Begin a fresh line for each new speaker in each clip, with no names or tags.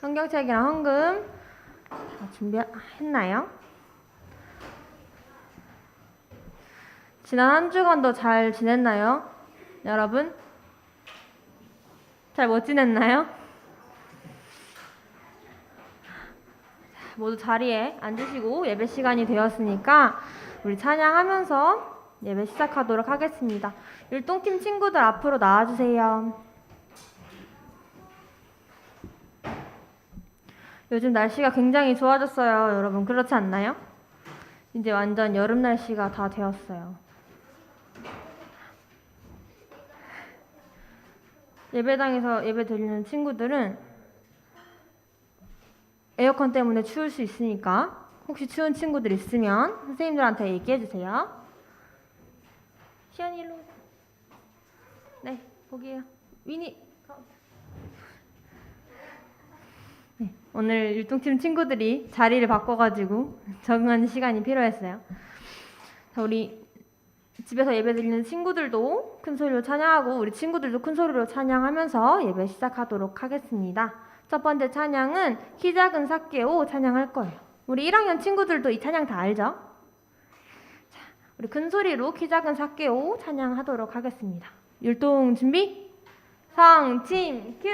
성경책이랑 헌금 준비했나요? 지난 한 주간도 잘 지냈나요? 여러분? 잘 못 지냈나요? 모두 자리에 앉으시고 예배 시간이 되었으니까 우리 찬양하면서 예배 시작하도록 하겠습니다. 율동팀 친구들 앞으로 나와주세요. 요즘 날씨가 굉장히 좋아졌어요. 여러분 그렇지 않나요? 이제 완전 여름 날씨가 다 되었어요. 예배당에서 예배 드리는 친구들은 에어컨 때문에 추울 수 있으니까 혹시 추운 친구들 있으면 선생님들한테 얘기해 주세요. 시연이 일로. 네, 보기에요. 위니. 네, 오늘 율동팀 친구들이 자리를 바꿔가지고 적응하는 시간이 필요했어요. 자, 우리 집에서 예배 드리는 친구들도 큰 소리로 찬양하고 우리 친구들도 큰 소리로 찬양하면서 예배 시작하도록 하겠습니다. 첫 번째 찬양은 키 작은 삭개오 찬양할 거예요. 우리 1학년 친구들도 이 찬양 다 알죠? 자, 우리 큰 소리로 키 작은 삭개오 찬양하도록 하겠습니다. 율동 준비? 성침 큐!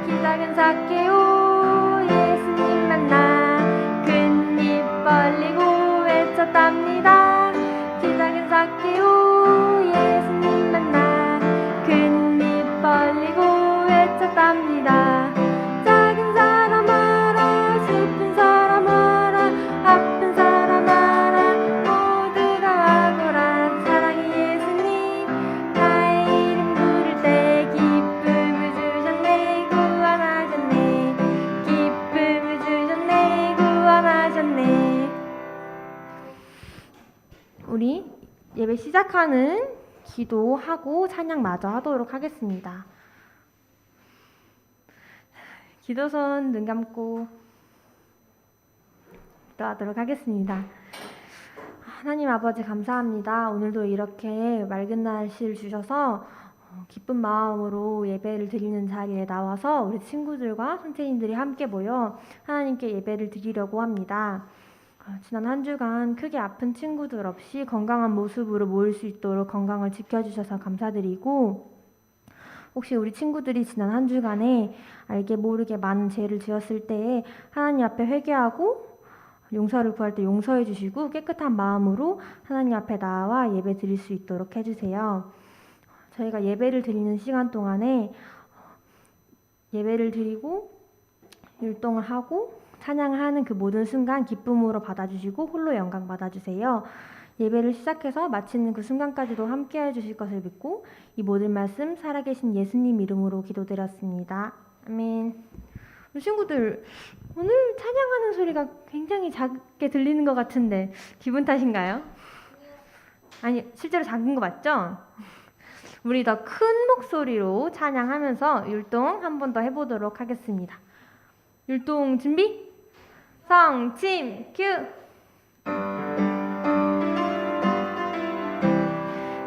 키 작은 삭개오 예수님 만나 큰 입 벌리고 외쳤답니다. 키 작은 삭개오 예수님 만나 큰 입 벌리고 외쳤답니다. 작은 사람 알아 슬픈 사람 알아 아픈 사람 알아 모두가 와보라. 사랑의 예수님 나의 이름 부를 때 기쁨을 주셨네 구원하셨네 기쁨을 주셨네 구원하셨네. 우리 예배 시작하는 기도하고 찬양 마저 하도록 하겠습니다. 기도손 눈 감고 기도하도록 하겠습니다. 하나님 아버지 감사합니다. 오늘도 이렇게 맑은 날씨를 주셔서 기쁜 마음으로 예배를 드리는 자리에 나와서 우리 친구들과 선생님들이 함께 모여 하나님께 예배를 드리려고 합니다. 지난 한 주간 크게 아픈 친구들 없이 건강한 모습으로 모일 수 있도록 건강을 지켜주셔서 감사드리고, 혹시 우리 친구들이 지난 한 주간에 알게 모르게 많은 죄를 지었을 때에 하나님 앞에 회개하고 용서를 구할 때 용서해 주시고 깨끗한 마음으로 하나님 앞에 나와 예배 드릴 수 있도록 해주세요. 저희가 예배를 드리는 시간 동안에 예배를 드리고 율동을 하고 찬양하는 그 모든 순간 기쁨으로 받아주시고 홀로 영광 받아주세요. 예배를 시작해서 마치는 그 순간까지도 함께 해주실 것을 믿고 이 모든 말씀 살아계신 예수님 이름으로 기도드렸습니다. 아멘. 우리 친구들 오늘 찬양하는 소리가 굉장히 작게 들리는 것 같은데 기분 탓인가요? 아니 실제로 작은 거 맞죠? 우리 더 큰 목소리로 찬양하면서 율동 한 번 더 해보도록 하겠습니다. 율동 준비? 성침 큐!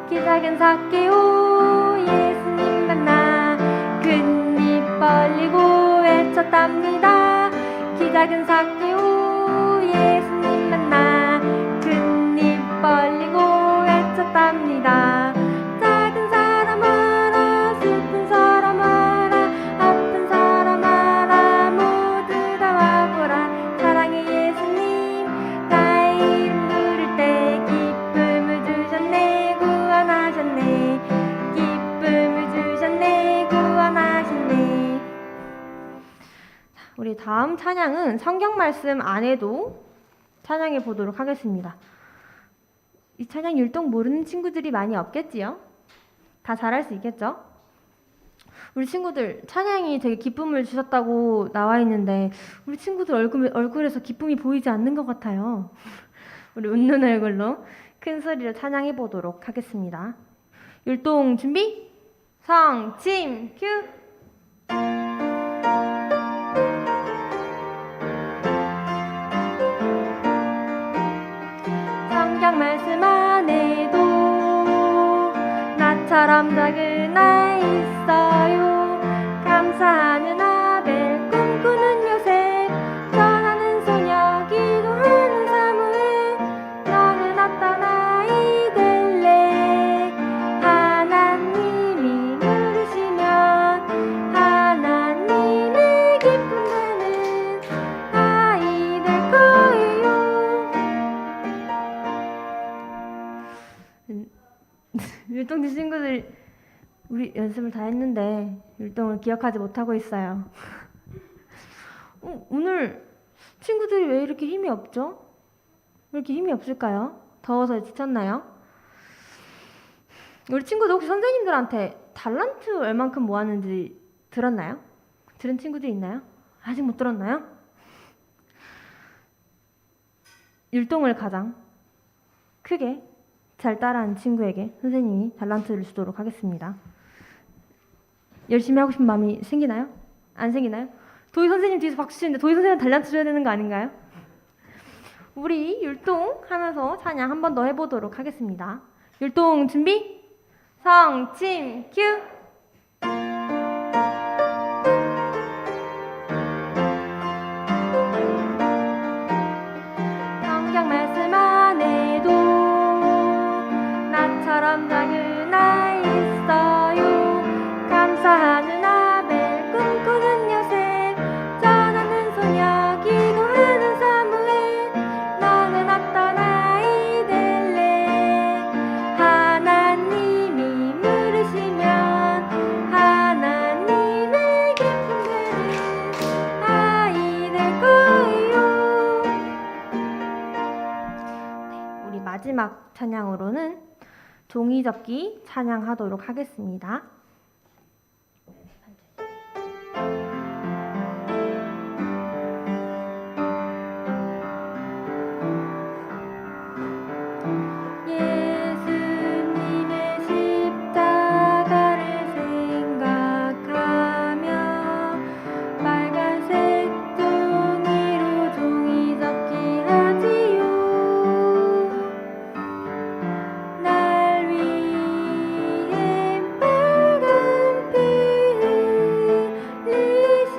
키 작은 삭개오 예수님 만나 큰 입 벌리고 외쳤답니다. 키 작은 삭개오 예수님 만나 큰 입 벌리고 외쳤답니다. 작은 사람 알아 슬픈 사람 알아 아픈 사람 알아 모두 다 와보라. 사랑의 예수님 나의 이름 부를 때 기쁨을 주셨네 구원하셨네 기쁨을 주셨네 구원하셨네. 우리 다음 찬양은 성경 말씀 안에도 찬양해 보도록 하겠습니다. 이 찬양 율동 모르는 친구들이 많이 없겠지요? 다 잘할 수 있겠죠? 우리 친구들 찬양이 되게 기쁨을 주셨다고 나와 있는데 우리 친구들 얼굴에서 기쁨이 보이지 않는 것 같아요. 우리 웃는 얼굴로 큰 소리로 찬양해 보도록 하겠습니다. 율동 준비? 성침 큐! 성경 말씀 안에도 나처럼 작은 아이 율동팀 친구들 우리 연습을 다 했는데 율동을 기억하지 못하고 있어요. 오늘 친구들이 왜 이렇게 힘이 없죠? 왜 이렇게 힘이 없을까요? 더워서 지쳤나요? 우리 친구들 혹시 선생님들한테 달란트 얼만큼 모았는지 들었나요? 들은 친구들 있나요? 아직 못 들었나요? 율동을 가장 크게 잘 따라하는 친구에게 선생님이 달란트를 주도록 하겠습니다. 열심히 하고 싶은 마음이 생기나요? 안 생기나요? 도희 선생님 뒤에서 박수 치는데 도희 선생님 달란트 줘야 되는 거 아닌가요? 우리 율동 하면서 찬양 한 번 더 해보도록 하겠습니다. 율동 준비? 성침 큐! 성경 말씀 안 해도 나처럼 작은 아이 있어요. 감사하는 아벨 꿈꾸는 요셉 전하는 소녀 기도하는 사무엘 너는 어떤 아이 될래. 하나님이 물으시면 하나님의 기쁨 되는 아이 될 거예요. 네, 우리 마지막 찬양으로는 종이접기 찬양하도록 하겠습니다. 예수님의 십자가를 생각하며 빨간색 종이로 종이접기 하지요. 날 위해 빨간 피 흘리신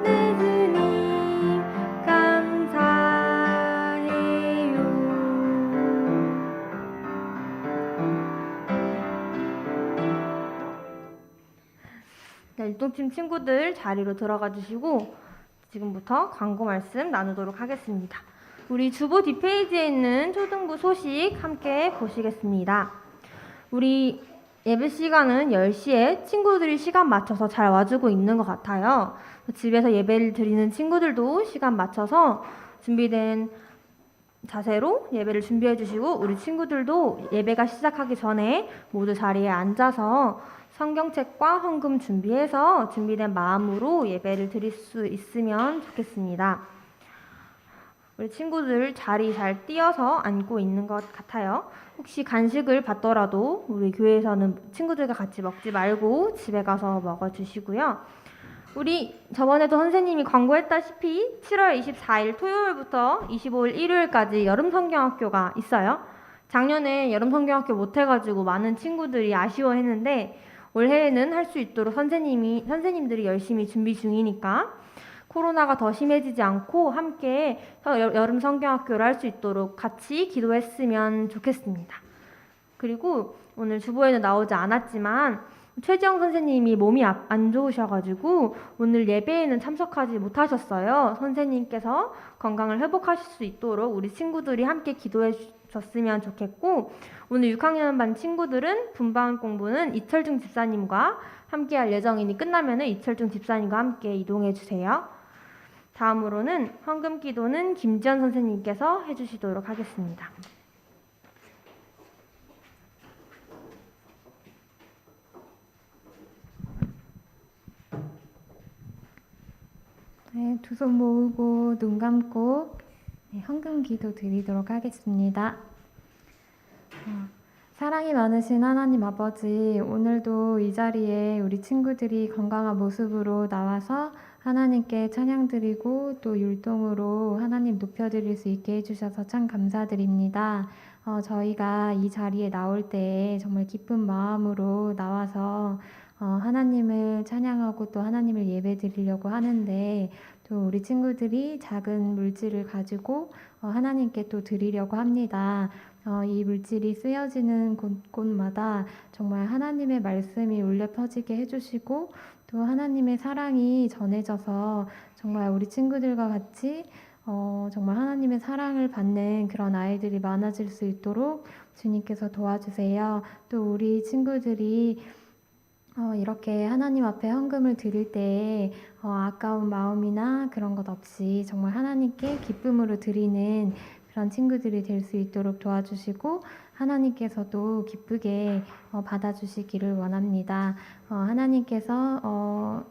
내 주님 감사해요. 네, 율동팀 친구들 자리로 들어가 주시고 지금부터 광고 말씀 나누도록 하겠습니다. 우리 주보 뒷페이지에 있는 초등부 소식 함께 보시겠습니다. 우리 예배 시간은 10시에 친구들이 시간 맞춰서 잘 와주고 있는 것 같아요. 집에서 예배를 드리는 친구들도 시간 맞춰서 준비된 자세로 예배를 준비해 주시고 우리 친구들도 예배가 시작하기 전에 모두 자리에 앉아서 성경책과 헌금 준비해서 준비된 마음으로 예배를 드릴 수 있으면 좋겠습니다. 우리 친구들 자리 잘 띄어서 앉고 있는 것 같아요. 혹시 간식을 받더라도 우리 교회에서는 친구들과 같이 먹지 말고 집에 가서 먹어주시고요. 우리 저번에도 선생님이 광고했다시피 7월 24일 토요일부터 25일 일요일까지 여름성경학교가 있어요. 작년에 여름성경학교 못해가지고 많은 친구들이 아쉬워했는데 올해에는 할 수 있도록 선생님들이 열심히 준비 중이니까 코로나가 더 심해지지 않고 함께 여름 성경학교를 할 수 있도록 같이 기도했으면 좋겠습니다. 그리고 오늘 주보에는 나오지 않았지만 최지영 선생님이 몸이 안 좋으셔가지고 오늘 예배에는 참석하지 못하셨어요. 선생님께서 건강을 회복하실 수 있도록 우리 친구들이 함께 기도해 줬으면 좋겠고 오늘 6학년 반 친구들은 분반 공부는 이철중 집사님과 함께 할 예정이니 끝나면은 이철중 집사님과 함께 이동해 주세요. 다음으로는 헌금 기도는 김지연 선생님께서 해주시도록 하겠습니다.
네, 두 손 모으고 눈 감고 헌금 기도 드리도록 하겠습니다. 사랑이 많으신 하나님 아버지, 오늘도 이 자리에 우리 친구들이 건강한 모습으로 나와서 하나님께 찬양드리고 또 율동으로 하나님 높여드릴 수 있게 해주셔서 참 감사드립니다. 저희가 이 자리에 나올 때 정말 기쁜 마음으로 나와서 하나님을 찬양하고 또 하나님을 예배드리려고 하는데 또 우리 친구들이 작은 물질을 가지고 하나님께 또 드리려고 합니다. 이 물질이 쓰여지는 곳마다 정말 하나님의 말씀이 울려 퍼지게 해주시고 또 하나님의 사랑이 전해져서 정말 우리 친구들과 같이 정말 하나님의 사랑을 받는 그런 아이들이 많아질 수 있도록 주님께서 도와주세요. 또 우리 친구들이 이렇게 하나님 앞에 헌금을 드릴 때 아까운 마음이나 그런 것 없이 정말 하나님께 기쁨으로 드리는 그런 친구들이 될 수 있도록 도와주시고 하나님께서도 기쁘게 받아주시기를 원합니다. 하나님께서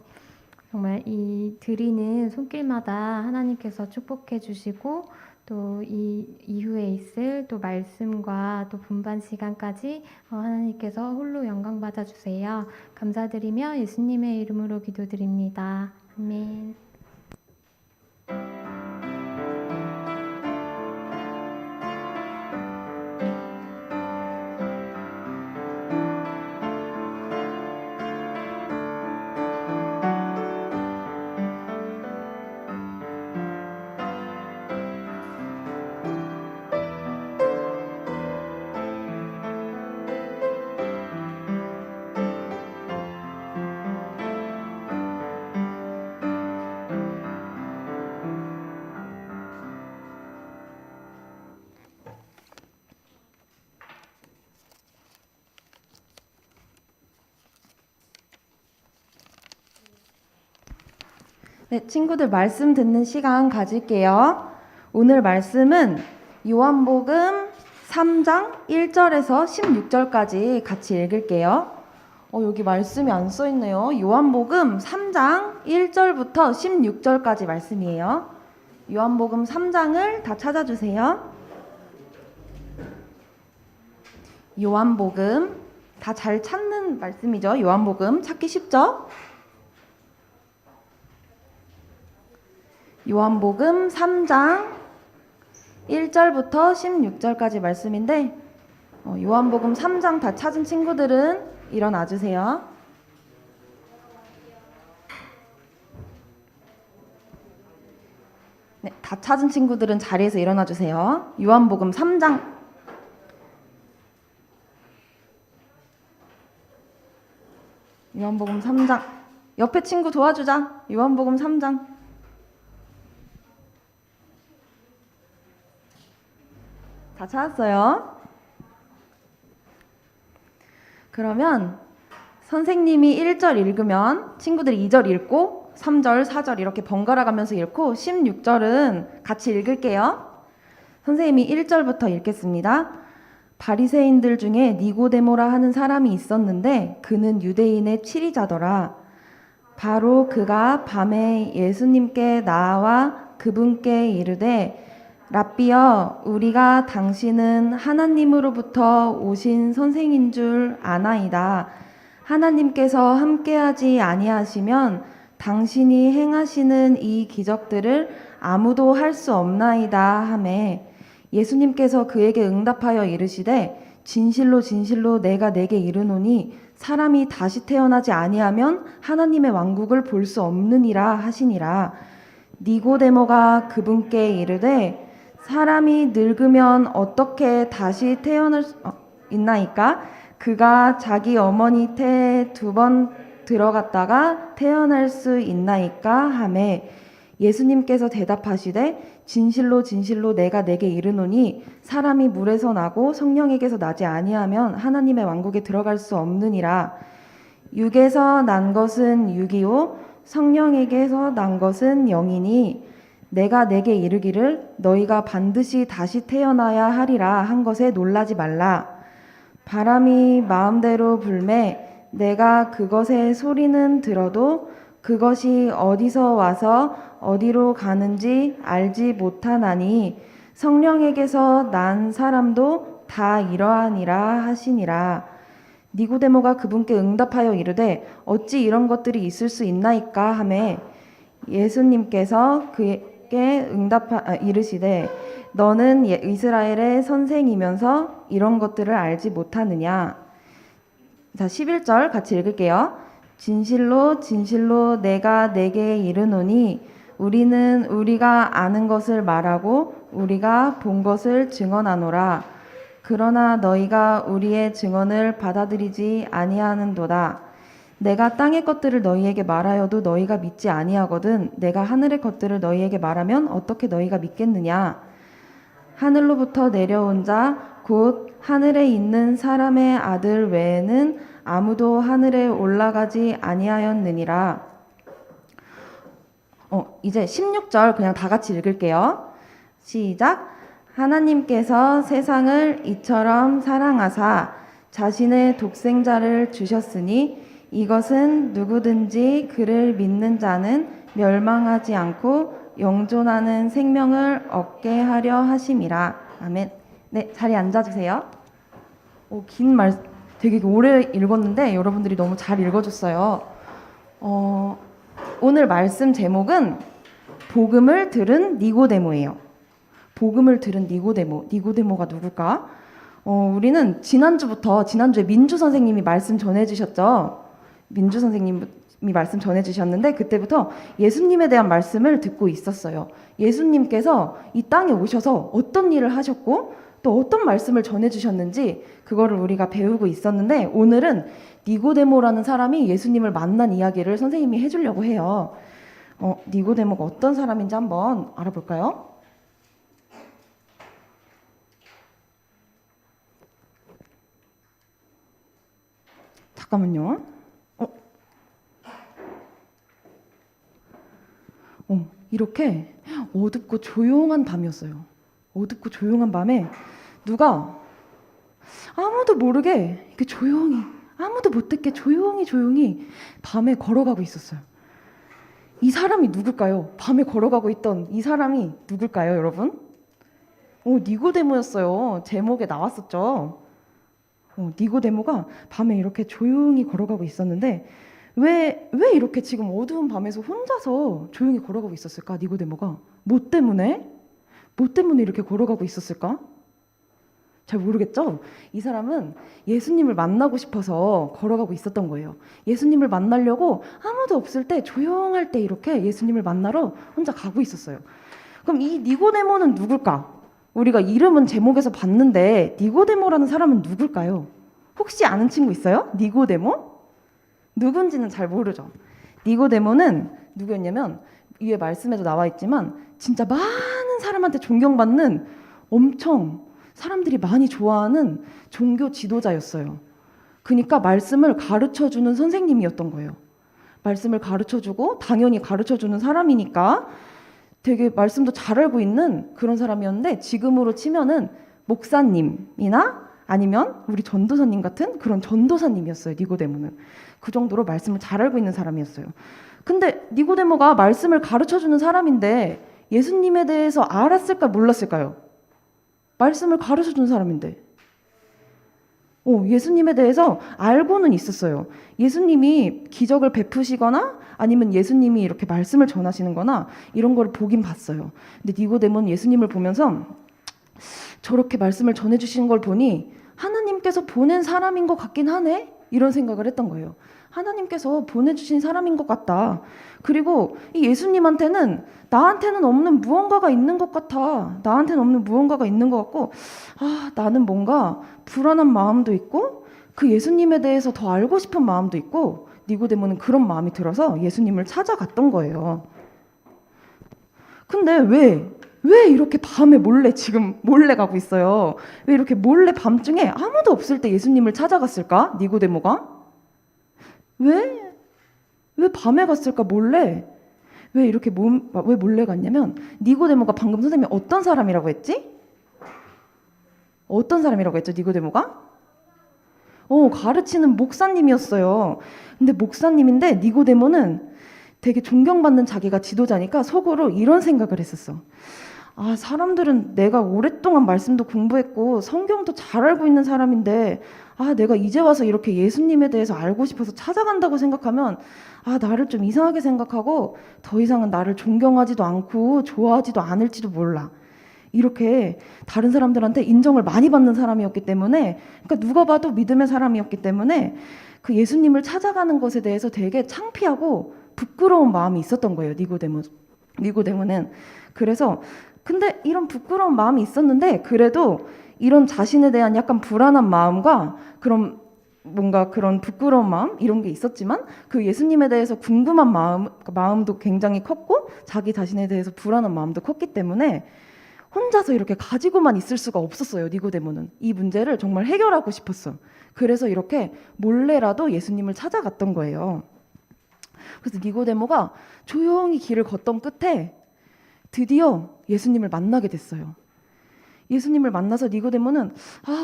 정말 이 드리는 손길마다 하나님께서 축복해 주시고 또 이 이후에 있을 또 말씀과 또 분반 시간까지 하나님께서 홀로 영광 받아 주세요. 감사드리며 예수님의 이름으로 기도드립니다. 아멘.
네, 친구들 말씀 듣는 시간 가질게요. 오늘 말씀은 요한복음 3장 1절에서 16절까지 같이 읽을게요. 여기 말씀이 안 써 있네요. 요한복음 3장 1절부터 16절까지 말씀이에요. 요한복음 3장을 다 찾아주세요. 요한복음 다 잘 찾는 말씀이죠. 요한복음 찾기 쉽죠? 요한복음 3장 1절부터 16절까지 말씀인데 요한복음 3장 다 찾은 친구들은 일어나 주세요. 네, 다 찾은 친구들은 자리에서 일어나 주세요. 요한복음 3장 요한복음 3장 옆에 친구 도와주자. 요한복음 3장 다 찾았어요? 그러면 선생님이 1절 읽으면 친구들이 2절 읽고 3절, 4절 이렇게 번갈아 가면서 읽고 16절은 같이 읽을게요. 선생님이 1절부터 읽겠습니다. 바리새인들 중에 니고데모라 하는 사람이 있었는데 그는 유대인의 치리자더라. 바로 그가 밤에 예수님께 나와 그분께 이르되 랍비여, 우리가 당신은 하나님으로부터 오신 선생인 줄 아나이다. 하나님께서 함께하지 아니하시면 당신이 행하시는 이 기적들을 아무도 할 수 없나이다 하매 예수님께서 그에게 응답하여 이르시되 진실로 진실로 내가 네게 이르노니 사람이 다시 태어나지 아니하면 하나님의 왕국을 볼 수 없느니라 하시니라. 니고데모가 그분께 이르되 사람이 늙으면 어떻게 다시 태어날 수 있나이까? 그가 자기 어머니 태에 2번 들어갔다가 태어날 수 있나이까? 하매 예수님께서 대답하시되 진실로 진실로 내가 네게 이르노니 사람이 물에서 나고 성령에게서 나지 아니하면 하나님의 왕국에 들어갈 수 없느니라. 육에서 난 것은 육이요 성령에게서 난 것은 영이니 내가 네게 이르기를 너희가 반드시 다시 태어나야 하리라 한 것에 놀라지 말라. 바람이 마음대로 불매 내가 그것의 소리는 들어도 그것이 어디서 와서 어디로 가는지 알지 못하나니 성령에게서 난 사람도 다 이러하니라 하시니라. 니고데모가 그분께 응답하여 이르되 어찌 이런 것들이 있을 수 있나이까 하매 예수님께서 그에게 이르시되 너는 이스라엘의 선생이면서 이런 것들을 알지 못하느냐. 자, 11절 같이 읽을게요. 진실로 진실로 내가 네게 이르노니 우리는 우리가 아는 것을 말하고 우리가 본 것을 증언하노라. 그러나 너희가 우리의 증언을 받아들이지 아니하는도다. 내가 땅의 것들을 너희에게 말하여도 너희가 믿지 아니하거든 내가 하늘의 것들을 너희에게 말하면 어떻게 너희가 믿겠느냐. 하늘로부터 내려온 자 곧 하늘에 있는 사람의 아들 외에는 아무도 하늘에 올라가지 아니하였느니라. 이제 16절 그냥 다 같이 읽을게요. 시작. 하나님께서 세상을 이처럼 사랑하사 자신의 독생자를 주셨으니 이것은 누구든지 그를 믿는 자는 멸망하지 않고 영존하는 생명을 얻게 하려 하심이라. 아멘. 네, 자리에 앉아주세요. 긴 말 되게 오래 읽었는데 여러분들이 너무 잘 읽어줬어요. 오늘 말씀 제목은 복음을 들은 니고데모예요. 복음을 들은 니고데모. 니고데모가 누굴까? 우리는 지난주에 민주 선생님이 말씀 전해주셨죠. 민주 선생님이 말씀 전해주셨는데 그때부터 예수님에 대한 말씀을 듣고 있었어요. 예수님께서 이 땅에 오셔서 어떤 일을 하셨고 또 어떤 말씀을 전해주셨는지 그거를 우리가 배우고 있었는데 오늘은 니고데모라는 사람이 예수님을 만난 이야기를 선생님이 해주려고 해요. 니고데모가 어떤 사람인지 한번 알아볼까요? 잠깐만요. 이렇게 어둡고 조용한 밤이었어요. 어둡고 조용한 밤에 누가 아무도 모르게 이렇게 조용히 아무도 못 듣게 조용히 밤에 걸어가고 있었어요. 이 사람이 누굴까요? 밤에 걸어가고 있던 이 사람이 누굴까요, 여러분? 니고데모였어요. 제목에 나왔었죠. 니고데모가 밤에 이렇게 조용히 걸어가고 있었는데 왜 이렇게 지금 어두운 밤에서 혼자서 조용히 걸어가고 있었을까? 니고데모가 뭐 때문에 이렇게 걸어가고 있었을까? 잘 모르겠죠? 이 사람은 예수님을 만나고 싶어서 걸어가고 있었던 거예요. 예수님을 만나려고 아무도 없을 때 조용할 때 이렇게 예수님을 만나러 혼자 가고 있었어요. 그럼 이 니고데모는 누굴까? 우리가 이름은 제목에서 봤는데 니고데모라는 사람은 누굴까요? 혹시 아는 친구 있어요? 니고데모? 누군지는 잘 모르죠. 니고데모는 누구였냐면 위에 말씀에도 나와 있지만 진짜 많은 사람한테 존경받는 엄청 사람들이 많이 좋아하는 종교 지도자였어요. 그러니까 말씀을 가르쳐주는 선생님이었던 거예요. 말씀을 가르쳐주고 당연히 가르쳐주는 사람이니까 되게 말씀도 잘 알고 있는 그런 사람이었는데 지금으로 치면은 목사님이나 아니면 우리 전도사님 같은 그런 전도사님이었어요. 니고데모는. 그 정도로 말씀을 잘 알고 있는 사람이었어요. 근데 니고데모가 말씀을 가르쳐주는 사람인데 예수님에 대해서 알았을까 몰랐을까요? 말씀을 가르쳐준 사람인데 예수님에 대해서 알고는 있었어요. 예수님이 기적을 베푸시거나 아니면 예수님이 이렇게 말씀을 전하시는 거나 이런 걸 보긴 봤어요. 근데 니고데모는 예수님을 보면서 저렇게 말씀을 전해주시는 걸 보니 하나님께서 보낸 사람인 것 같긴 하네? 이런 생각을 했던 거예요. 하나님께서 보내주신 사람인 것 같다. 그리고 이 예수님한테는 나한테는 없는 무언가가 있는 것 같아. 나한테는 없는 무언가가 있는 것 같고 나는 뭔가 불안한 마음도 있고 그 예수님에 대해서 더 알고 싶은 마음도 있고 니고데모는 그런 마음이 들어서 예수님을 찾아갔던 거예요. 근데 왜 이렇게 밤에 몰래 가고 있어요? 왜 이렇게 몰래 밤중에 아무도 없을 때 예수님을 찾아갔을까? 니고데모가? 왜 밤에 갔을까? 몰래? 왜 몰래 갔냐면 니고데모가 방금 선생님이 어떤 사람이라고 했지? 어떤 사람이라고 했죠? 니고데모가? 가르치는 목사님이었어요. 근데 목사님인데 니고데모는 되게 존경받는 자기가 지도자니까 속으로 이런 생각을 했었어. 사람들은 내가 오랫동안 말씀도 공부했고 성경도 잘 알고 있는 사람인데 내가 이제 와서 이렇게 예수님에 대해서 알고 싶어서 찾아간다고 생각하면 나를 좀 이상하게 생각하고 더 이상은 나를 존경하지도 않고 좋아하지도 않을지도 몰라. 이렇게 다른 사람들한테 인정을 많이 받는 사람이었기 때문에 그러니까 누가 봐도 믿음의 사람이었기 때문에 그 예수님을 찾아가는 것에 대해서 되게 창피하고 부끄러운 마음이 있었던 거예요. 니고데모는. 그래서 근데 이런 부끄러운 마음이 있었는데 그래도 이런 자신에 대한 약간 불안한 마음과 그런 뭔가 그런 부끄러운 마음 이런 게 있었지만 그 예수님에 대해서 궁금한 마음도 굉장히 컸고 자기 자신에 대해서 불안한 마음도 컸기 때문에 혼자서 이렇게 가지고만 있을 수가 없었어요. 니고데모는 이 문제를 정말 해결하고 싶었어. 그래서 이렇게 몰래라도 예수님을 찾아갔던 거예요. 그래서 니고데모가 조용히 길을 걷던 끝에 드디어 예수님을 만나게 됐어요. 예수님을 만나서 니고데모는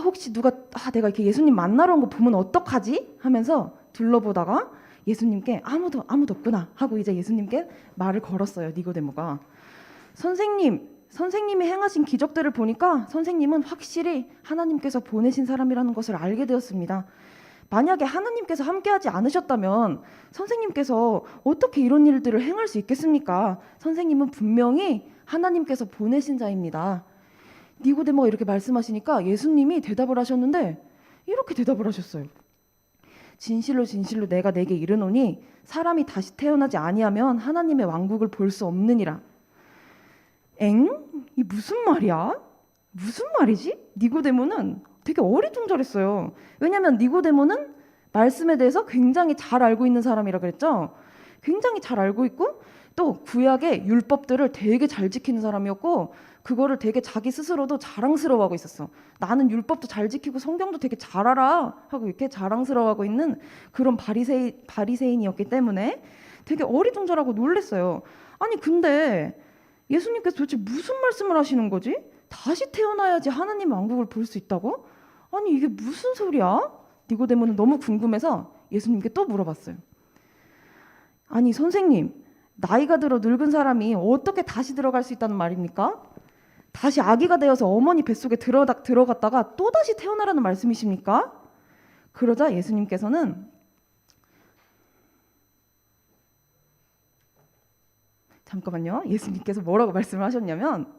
혹시 누가 내가 이렇게 예수님 만나러 온 거 보면 어떡하지? 하면서 둘러보다가 예수님께 아무도 없구나 하고 이제 예수님께 말을 걸었어요. 니고데모가 선생님이 행하신 기적들을 보니까 선생님은 확실히 하나님께서 보내신 사람이라는 것을 알게 되었습니다. 만약에 하나님께서 함께하지 않으셨다면 선생님께서 어떻게 이런 일들을 행할 수 있겠습니까? 선생님은 분명히 하나님께서 보내신 자입니다. 니고데모가 이렇게 말씀하시니까 예수님이 대답을 하셨는데 이렇게 대답을 하셨어요. 진실로 진실로 내가 내게 이르노니 사람이 다시 태어나지 아니하면 하나님의 왕국을 볼 수 없느니라. 이 무슨 말이야? 무슨 말이지? 니고데모는 되게 어리둥절했어요. 왜냐하면 니고데모는 말씀에 대해서 굉장히 잘 알고 있는 사람이라 그랬죠. 굉장히 잘 알고 있고 또 구약의 율법들을 되게 잘 지키는 사람이었고 그거를 되게 자기 스스로도 자랑스러워하고 있었어. 나는 율법도 잘 지키고 성경도 되게 잘 알아 하고 이렇게 자랑스러워하고 있는 그런 바리새인이었기 때문에 되게 어리둥절하고 놀랬어요. 아니 근데 예수님께서 도대체 무슨 말씀을 하시는 거지? 다시 태어나야지 하나님 왕국을 볼 수 있다고? 아니 이게 무슨 소리야? 니고데모는 너무 궁금해서 예수님께 또 물어봤어요. 아니 선생님, 나이가 들어 늙은 사람이 어떻게 다시 들어갈 수 있다는 말입니까? 다시 아기가 되어서 어머니 뱃속에 들어갔다가 또다시 태어나라는 말씀이십니까? 그러자 예수님께서는 잠깐만요. 예수님께서 뭐라고 말씀을 하셨냐면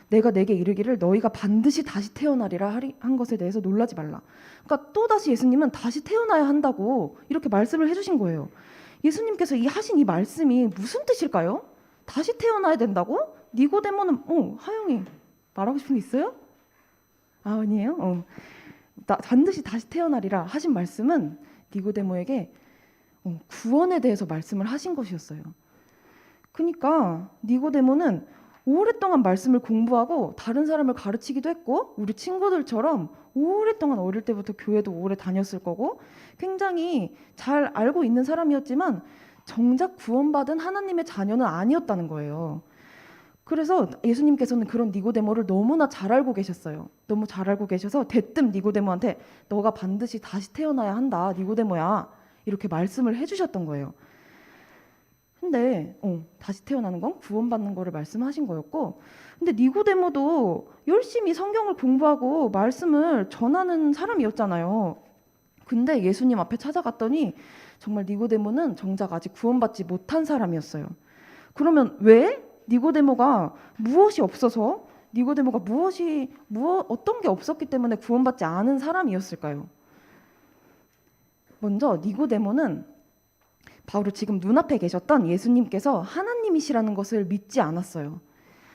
내가 내게 이르기를 너희가 반드시 다시 태어나리라 한 것에 대해서 놀라지 말라. 그러니까 또다시 예수님은 다시 태어나야 한다고 이렇게 말씀을 해주신 거예요. 예수님께서 하신 이 말씀이 무슨 뜻일까요? 다시 태어나야 된다고? 니고데모는 하영이 말하고 싶은 게 있어요? 아니에요? 반드시 다시 태어나리라 하신 말씀은 니고데모에게 구원에 대해서 말씀을 하신 것이었어요. 그러니까 니고데모는 오랫동안 말씀을 공부하고 다른 사람을 가르치기도 했고 우리 친구들처럼 오랫동안 어릴 때부터 교회도 오래 다녔을 거고 굉장히 잘 알고 있는 사람이었지만 정작 구원받은 하나님의 자녀는 아니었다는 거예요. 그래서 예수님께서는 그런 니고데모를 너무나 잘 알고 계셨어요. 너무 잘 알고 계셔서 대뜸 니고데모한테 너가 반드시 다시 태어나야 한다, 니고데모야. 이렇게 말씀을 해주셨던 거예요. 근데 다시 태어나는 건 구원받는 거를 말씀하신 거였고 근데 니고데모도 열심히 성경을 공부하고 말씀을 전하는 사람이었잖아요. 근데 예수님 앞에 찾아갔더니 정말 니고데모는 정작 아직 구원받지 못한 사람이었어요. 그러면 왜? 니고데모가 무엇이 없어서 니고데모가 어떤 게 없었기 때문에 구원받지 않은 사람이었을까요? 먼저 니고데모는 바로 지금 눈앞에 계셨던 예수님께서 하나님이시라는 것을 믿지 않았어요.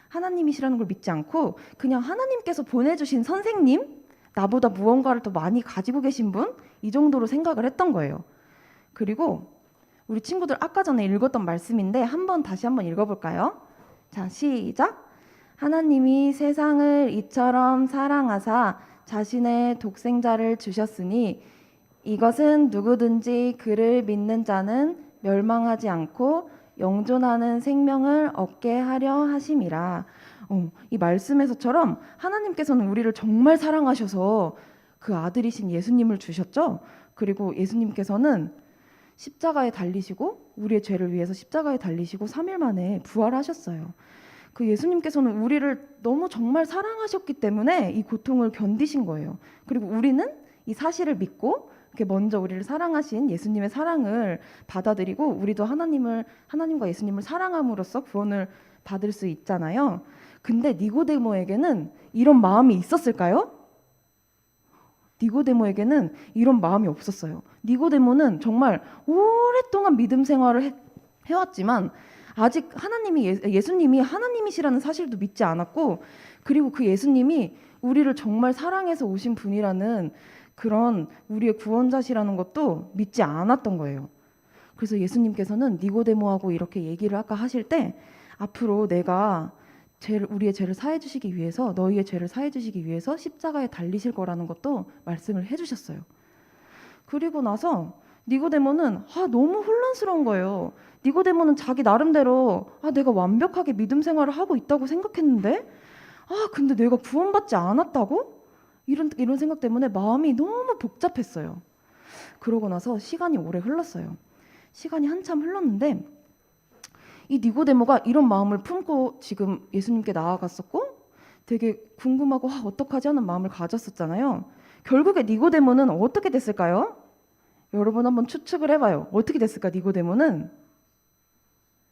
하나님이시라는 걸 믿지 않고 그냥 하나님께서 보내주신 선생님, 나보다 무언가를 더 많이 가지고 계신 분, 이 정도로 생각을 했던 거예요. 그리고 우리 친구들 아까 전에 읽었던 말씀인데 다시 한번 읽어볼까요? 자, 시작! 하나님이 세상을 이처럼 사랑하사 자신의 독생자를 주셨으니 이것은 누구든지 그를 믿는 자는 멸망하지 않고 영존하는 생명을 얻게 하려 하심이라. 이 말씀에서처럼 하나님께서는 우리를 정말 사랑하셔서 그 아들이신 예수님을 주셨죠. 그리고 예수님께서는 십자가에 달리시고 우리의 죄를 위해서 십자가에 달리시고 3일 만에 부활하셨어요. 그 예수님께서는 우리를 너무 정말 사랑하셨기 때문에 이 고통을 견디신 거예요. 그리고 우리는 이 사실을 믿고 이렇게 먼저 우리를 사랑하신 예수님의 사랑을 받아들이고 우리도 하나님과 예수님을 사랑함으로써 구원을 받을 수 있잖아요. 근데 니고데모에게는 이런 마음이 있었을까요? 니고데모에게는 이런 마음이 없었어요. 니고데모는 정말 오랫동안 믿음 생활을 해왔지만 아직 예수님이 하나님이시라는 사실도 믿지 않았고 그리고 그 예수님이 우리를 정말 사랑해서 오신 분이라는 그런 우리의 구원자시라는 것도 믿지 않았던 거예요. 그래서 예수님께서는 니고데모하고 이렇게 얘기를 아까 하실 때 앞으로 내가 우리의 죄를 사해 주시기 위해서 너희의 죄를 사해 주시기 위해서 십자가에 달리실 거라는 것도 말씀을 해 주셨어요. 그리고 나서 니고데모는 너무 혼란스러운 거예요. 니고데모는 자기 나름대로 내가 완벽하게 믿음 생활을 하고 있다고 생각했는데 근데 내가 구원받지 않았다고? 이런 생각 때문에 마음이 너무 복잡했어요. 그러고 나서 시간이 오래 흘렀어요. 시간이 한참 흘렀는데 이 니고데모가 이런 마음을 품고 지금 예수님께 나아갔었고 되게 궁금하고 어떡하지 하는 마음을 가졌었잖아요. 결국에 니고데모는 어떻게 됐을까요? 여러분 한번 추측을 해봐요. 어떻게 됐을까? 니고데모는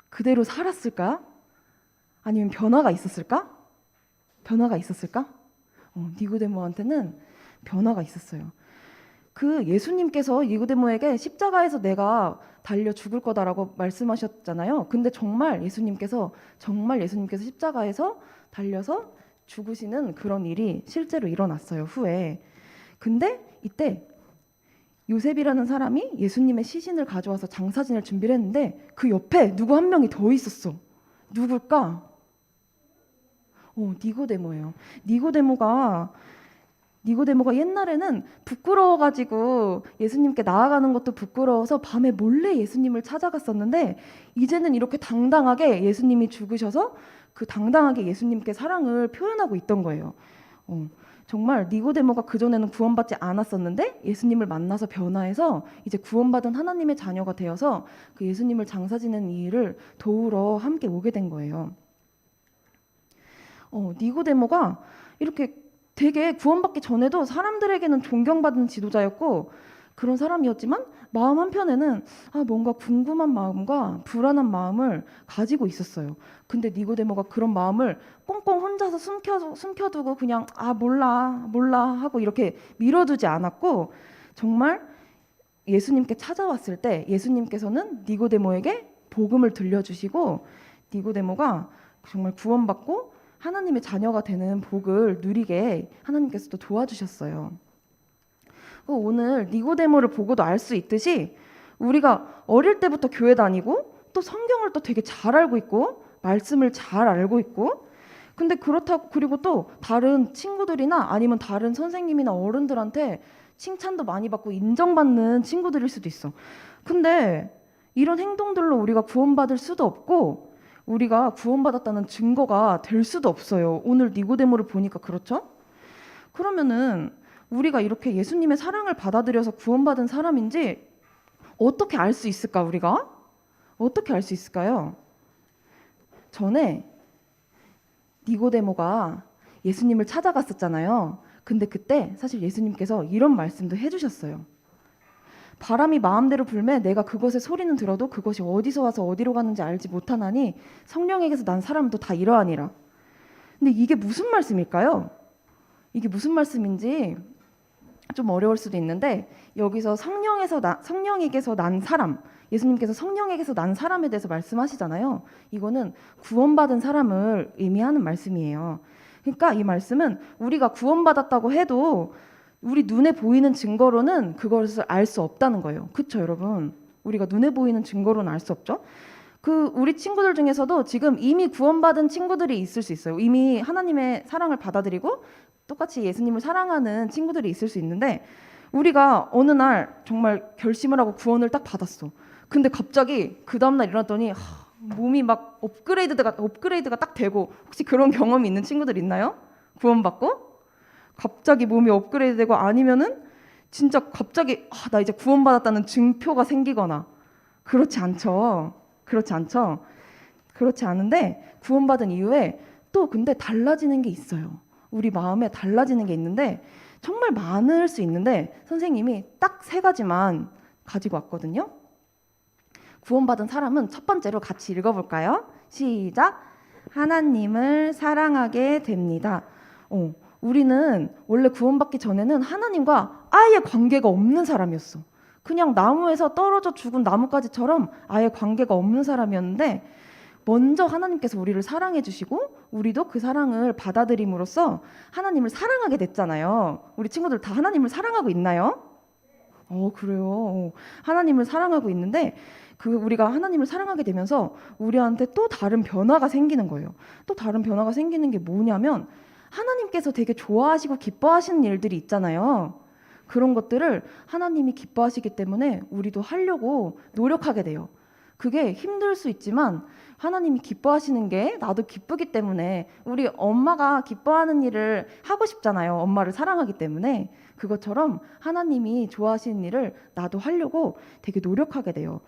그대로 살았을까? 아니면 변화가 있었을까? 변화가 있었을까? 니고데모한테는 변화가 있었어요. 그 예수님께서 니고데모에게 십자가에서 내가 달려 죽을 거다라고 말씀하셨잖아요. 근데 정말 예수님께서 십자가에서 달려서 죽으시는 그런 일이 실제로 일어났어요. 후에. 근데 이때 요셉이라는 사람이 예수님의 시신을 가져와서 장사진을 준비를 했는데 그 옆에 누구 한 명이 더 있었어. 누굴까? 니고데모예요. 니고데모가 옛날에는 부끄러워가지고 예수님께 나아가는 것도 부끄러워서 밤에 몰래 예수님을 찾아갔었는데 이제는 이렇게 당당하게 예수님이 죽으셔서 그 당당하게 예수님께 사랑을 표현하고 있던 거예요. 정말 니고데모가 그전에는 구원받지 않았었는데 예수님을 만나서 변화해서 이제 구원받은 하나님의 자녀가 되어서 그 예수님을 장사 지는 일을 도우러 함께 오게 된 거예요. 니고데모가 이렇게 되게 구원받기 전에도 사람들에게는 존경받은 지도자였고 그런 사람이었지만 마음 한편에는 뭔가 궁금한 마음과 불안한 마음을 가지고 있었어요. 근데 니고데모가 그런 마음을 꽁꽁 혼자서 숨겨두고 그냥 몰라 하고 이렇게 밀어두지 않았고 정말 예수님께 찾아왔을 때 예수님께서는 니고데모에게 복음을 들려주시고 니고데모가 정말 구원받고 하나님의 자녀가 되는 복을 누리게 하나님께서도 도와주셨어요. 오늘 니고데모를 보고도 알 수 있듯이 우리가 어릴 때부터 교회 다니고 또 성경을 또 되게 잘 알고 있고 말씀을 잘 알고 있고 근데 그렇다고 그리고 또 다른 친구들이나 아니면 다른 선생님이나 어른들한테 칭찬도 많이 받고 인정받는 친구들일 수도 있어. 근데 이런 행동들로 우리가 구원받을 수도 없고 우리가 구원받았다는 증거가 될 수도 없어요. 오늘 니고데모를 보니까 그렇죠? 그러면은 우리가 이렇게 예수님의 사랑을 받아들여서 구원받은 사람인지 어떻게 알 수 있을까, 우리가? 어떻게 알 수 있을까요? 전에 니고데모가 예수님을 찾아갔었잖아요. 근데 그때 사실 예수님께서 이런 말씀도 해주셨어요. 바람이 마음대로 불매 내가 그것의 소리는 들어도 그것이 어디서 와서 어디로 가는지 알지 못하나니 성령에게서 난 사람도 다 이러하니라. 근데 이게 무슨 말씀일까요? 이게 무슨 말씀인지 좀 어려울 수도 있는데 여기서 성령에게서 난 사람, 예수님께서 성령에게서 난 사람에 대해서 말씀하시잖아요. 이거는 구원받은 사람을 의미하는 말씀이에요. 그러니까 이 말씀은 우리가 구원받았다고 해도 우리 눈에 보이는 증거로는 그것을 알 수 없다는 거예요. 그렇죠, 여러분? 우리가 눈에 보이는 증거로는 알 수 없죠. 우리 친구들 중에서도 지금 이미 구원받은 친구들이 있을 수 있어요. 이미 하나님의 사랑을 받아들이고 똑같이 예수님을 사랑하는 친구들이 있을 수 있는데 우리가 어느 날 정말 결심을 하고 구원을 딱 받았어. 근데 갑자기 그 다음날 일어났더니 몸이 막 업그레이드가 딱 되고 혹시 그런 경험이 있는 친구들 있나요? 구원받고 갑자기 몸이 업그레이드되고 아니면은 진짜 갑자기 나 이제 구원받았다는 증표가 생기거나 그렇지 않죠. 그렇지 않은데 구원받은 이후에 또 근데 달라지는 게 있어요. 우리 마음에 달라지는 게 있는데 정말 많을 수 있는데 선생님이 딱 3가지만 가지고 왔거든요. 구원받은 사람은 첫 번째로 같이 읽어볼까요? 시작! 하나님을 사랑하게 됩니다. 우리는 원래 구원받기 전에는 하나님과 아예 관계가 없는 사람이었어. 그냥 나무에서 떨어져 죽은 나뭇가지처럼 아예 관계가 없는 사람이었는데 먼저 하나님께서 우리를 사랑해 주시고 우리도 그 사랑을 받아들임으로써 하나님을 사랑하게 됐잖아요. 우리 친구들 다 하나님을 사랑하고 있나요? 그래요. 하나님을 사랑하고 있는데 우리가 하나님을 사랑하게 되면서 우리한테 또 다른 변화가 생기는 거예요. 또 다른 변화가 생기는 게 뭐냐면 하나님께서 되게 좋아하시고 기뻐하시는 일들이 있잖아요. 그런 것들을 하나님이 기뻐하시기 때문에 우리도 하려고 노력하게 돼요. 그게 힘들 수 있지만 하나님이 기뻐하시는 게 나도 기쁘기 때문에 우리 엄마가 기뻐하는 일을 하고 싶잖아요. 엄마를 사랑하기 때문에. 그것처럼 하나님이 좋아하시는 일을 나도 하려고 되게 노력하게 돼요.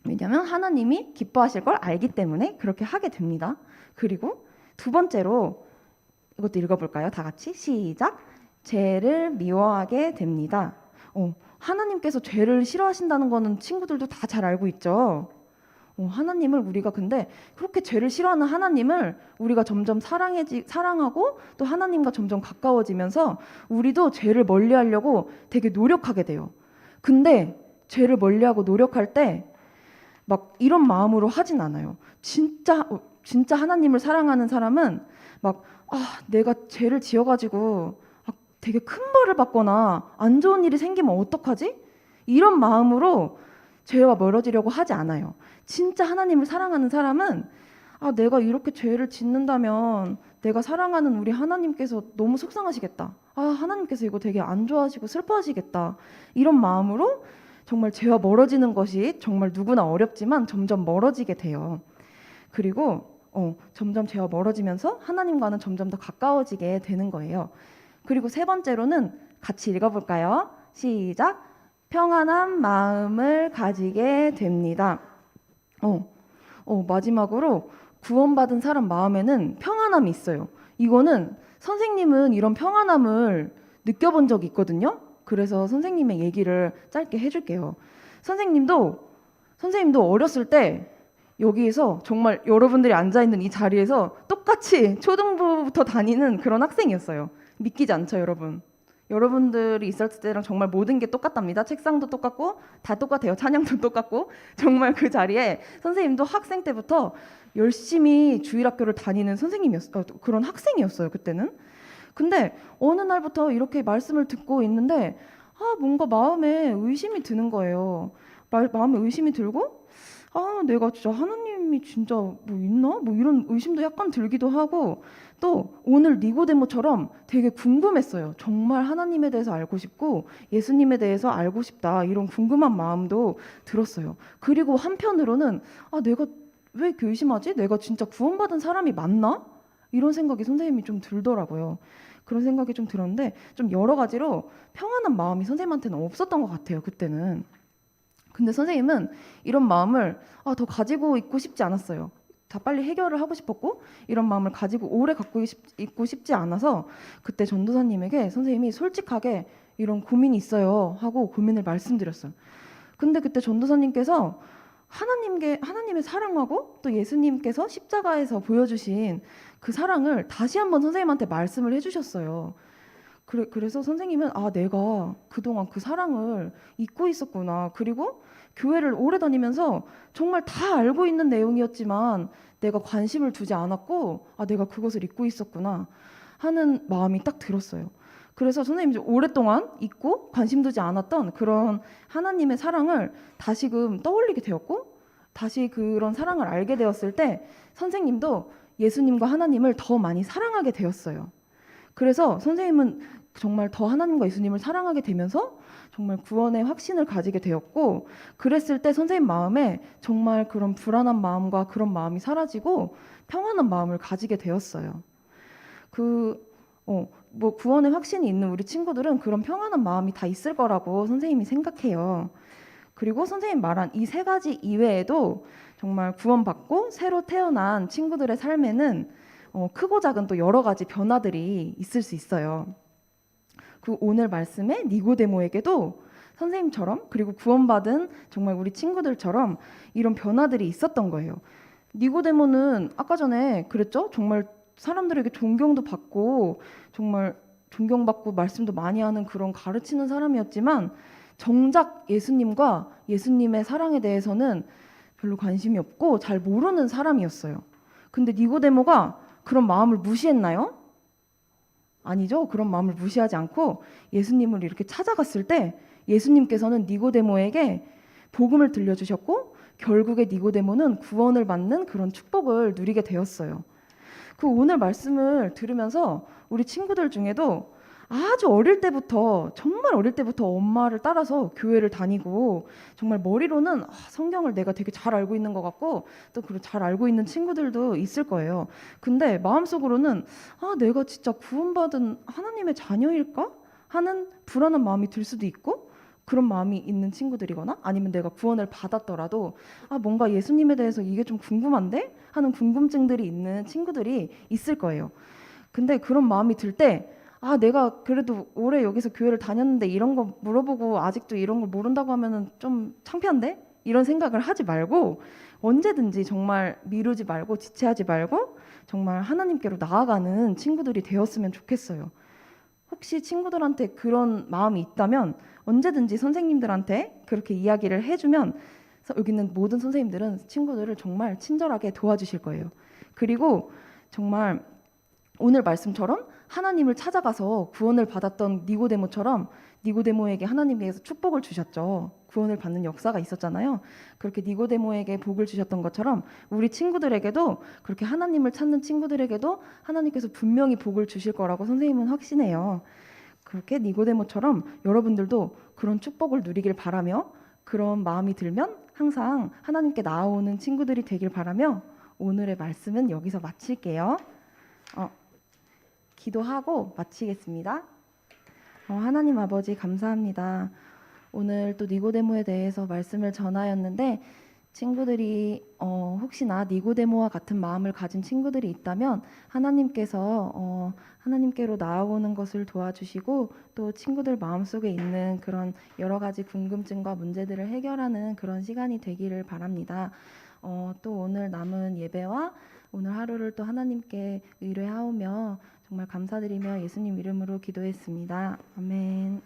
왜냐하면 하나님이 기뻐하실 걸 알기 때문에 그렇게 하게 됩니다. 그리고 두 번째로 이것도 읽어볼까요? 다 같이 시작. 죄를 미워하게 됩니다. 하나님께서 죄를 싫어하신다는 거는 친구들도 다 잘 알고 있죠. 하나님을 우리가 근데 그렇게 죄를 싫어하는 하나님을 우리가 점점 사랑하고 또 하나님과 점점 가까워지면서 우리도 죄를 멀리하려고 되게 노력하게 돼요. 근데 죄를 멀리하고 노력할 때 막 이런 마음으로 하진 않아요. 진짜 하나님을 사랑하는 사람은 막 내가 죄를 지어가지고 되게 큰 벌을 받거나 안 좋은 일이 생기면 어떡하지? 이런 마음으로 죄와 멀어지려고 하지 않아요. 진짜 하나님을 사랑하는 사람은 내가 이렇게 죄를 짓는다면 내가 사랑하는 우리 하나님께서 너무 속상하시겠다. 하나님께서 이거 되게 안 좋아하시고 슬퍼하시겠다. 이런 마음으로 정말 죄와 멀어지는 것이 정말 누구나 어렵지만 점점 멀어지게 돼요. 그리고 점점 죄와 멀어지면서 하나님과는 점점 더 가까워지게 되는 거예요. 그리고 세 번째로는 같이 읽어볼까요? 시작. 평안한 마음을 가지게 됩니다. 마지막으로 구원받은 사람 마음에는 평안함이 있어요. 이거는 선생님은 이런 평안함을 느껴본 적이 있거든요. 그래서 선생님의 얘기를 짧게 해줄게요. 선생님도 어렸을 때 여기에서 정말 여러분들이 앉아있는 이 자리에서 똑같이 초등부부터 다니는 그런 학생이었어요. 믿기지 않죠, 여러분? 여러분들이 있었을 때랑 정말 모든 게 똑같답니다. 책상도 똑같고 다 똑같아요. 찬양도 똑같고 정말 그 자리에 선생님도 학생 때부터 열심히 주일학교를 다니는 그런 학생이었어요, 그때는. 근데 어느 날부터 이렇게 말씀을 듣고 있는데 뭔가 마음에 의심이 드는 거예요. 마음에 의심이 들고 내가 진짜 하나님이 진짜 뭐 있나? 뭐 이런 의심도 약간 들기도 하고 또 오늘 니고데모처럼 되게 궁금했어요. 정말 하나님에 대해서 알고 싶고 예수님에 대해서 알고 싶다. 이런 궁금한 마음도 들었어요. 그리고 한편으로는 내가 왜 이렇게 의심하지? 내가 진짜 구원받은 사람이 맞나? 이런 생각이 선생님이 좀 들더라고요. 그런 생각이 좀 들었는데 좀 여러 가지로 평안한 마음이 선생님한테는 없었던 것 같아요. 그때는. 근데 선생님은 이런 마음을 더 가지고 있고 싶지 않았어요. 다 빨리 해결을 하고 싶었고 이런 마음을 가지고 오래 갖고 있고 싶지 않아서 그때 전도사님에게 선생님이 솔직하게 이런 고민이 있어요 하고 고민을 말씀드렸어요. 근데 그때 전도사님께서 하나님의 사랑하고 또 예수님께서 십자가에서 보여주신 그 사랑을 다시 한번 선생님한테 말씀을 해주셨어요. 그래서 선생님은 내가 그동안 그 사랑을 잊고 있었구나. 그리고 교회를 오래 다니면서 정말 다 알고 있는 내용이었지만 내가 관심을 두지 않았고 내가 그것을 잊고 있었구나 하는 마음이 딱 들었어요. 그래서 선생님이 오랫동안 잊고 관심 두지 않았던 그런 하나님의 사랑을 다시금 떠올리게 되었고 다시 그런 사랑을 알게 되었을 때 선생님도 예수님과 하나님을 더 많이 사랑하게 되었어요. 그래서 선생님은 정말 더 하나님과 예수님을 사랑하게 되면서 정말 구원의 확신을 가지게 되었고 그랬을 때 선생님 마음에 정말 그런 불안한 마음과 그런 마음이 사라지고 평안한 마음을 가지게 되었어요. 뭐 구원의 확신이 있는 우리 친구들은 그런 평안한 마음이 다 있을 거라고 선생님이 생각해요. 그리고 선생님 말한 이 세 가지 이외에도 정말 구원받고 새로 태어난 친구들의 삶에는 크고 작은 또 여러 가지 변화들이 있을 수 있어요. 그 오늘 말씀에 니고데모에게도 선생님처럼 그리고 구원받은 정말 우리 친구들처럼 이런 변화들이 있었던 거예요. 니고데모는 아까 전에 그랬죠? 정말 사람들에게 존경도 받고 정말 존경받고 말씀도 많이 하는 그런 가르치는 사람이었지만 정작 예수님과 예수님의 사랑에 대해서는 별로 관심이 없고 잘 모르는 사람이었어요. 근데 니고데모가 그런 마음을 무시했나요? 아니죠. 그런 마음을 무시하지 않고 예수님을 이렇게 찾아갔을 때 예수님께서는 니고데모에게 복음을 들려주셨고 결국에 니고데모는 구원을 받는 그런 축복을 누리게 되었어요. 그 오늘 말씀을 들으면서 우리 친구들 중에도 아주 어릴 때부터 정말 어릴 때부터 엄마를 따라서 교회를 다니고 정말 머리로는 성경을 내가 되게 잘 알고 있는 것 같고 또 그리고 잘 알고 있는 친구들도 있을 거예요. 근데 마음속으로는 내가 진짜 구원받은 하나님의 자녀일까? 하는 불안한 마음이 들 수도 있고 그런 마음이 있는 친구들이거나 아니면 내가 구원을 받았더라도 뭔가 예수님에 대해서 이게 좀 궁금한데? 하는 궁금증들이 있는 친구들이 있을 거예요. 근데 그런 마음이 들 때 내가 그래도 오래 여기서 교회를 다녔는데 이런 거 물어보고 아직도 이런 걸 모른다고 하면은 좀 창피한데? 이런 생각을 하지 말고 언제든지 정말 미루지 말고 지체하지 말고 정말 하나님께로 나아가는 친구들이 되었으면 좋겠어요. 혹시 친구들한테 그런 마음이 있다면 언제든지 선생님들한테 그렇게 이야기를 해주면 여기 있는 모든 선생님들은 친구들을 정말 친절하게 도와주실 거예요. 그리고 정말 오늘 말씀처럼 하나님을 찾아가서 구원을 받았던 니고데모처럼 니고데모에게 하나님께서 축복을 주셨죠. 구원을 받는 역사가 있었잖아요. 그렇게 니고데모에게 복을 주셨던 것처럼 우리 친구들에게도 그렇게 하나님을 찾는 친구들에게도 하나님께서 분명히 복을 주실 거라고 선생님은 확신해요. 그렇게 니고데모처럼 여러분들도 그런 축복을 누리길 바라며 그런 마음이 들면 항상 하나님께 나아오는 친구들이 되길 바라며 오늘의 말씀은 여기서 마칠게요. 기도하고 마치겠습니다. 하나님 아버지 감사합니다. 오늘 또 니고데모에 대해서 말씀을 전하였는데 친구들이 혹시나 니고데모와 같은 마음을 가진 친구들이 있다면 하나님께서 하나님께로 나아오는 것을 도와주시고 또 친구들 마음속에 있는 그런 여러 가지 궁금증과 문제들을 해결하는 그런 시간이 되기를 바랍니다. 또 오늘 남은 예배와 오늘 하루를 또 하나님께 의뢰하오며 정말 감사드리며 예수님 이름으로 기도했습니다. 아멘.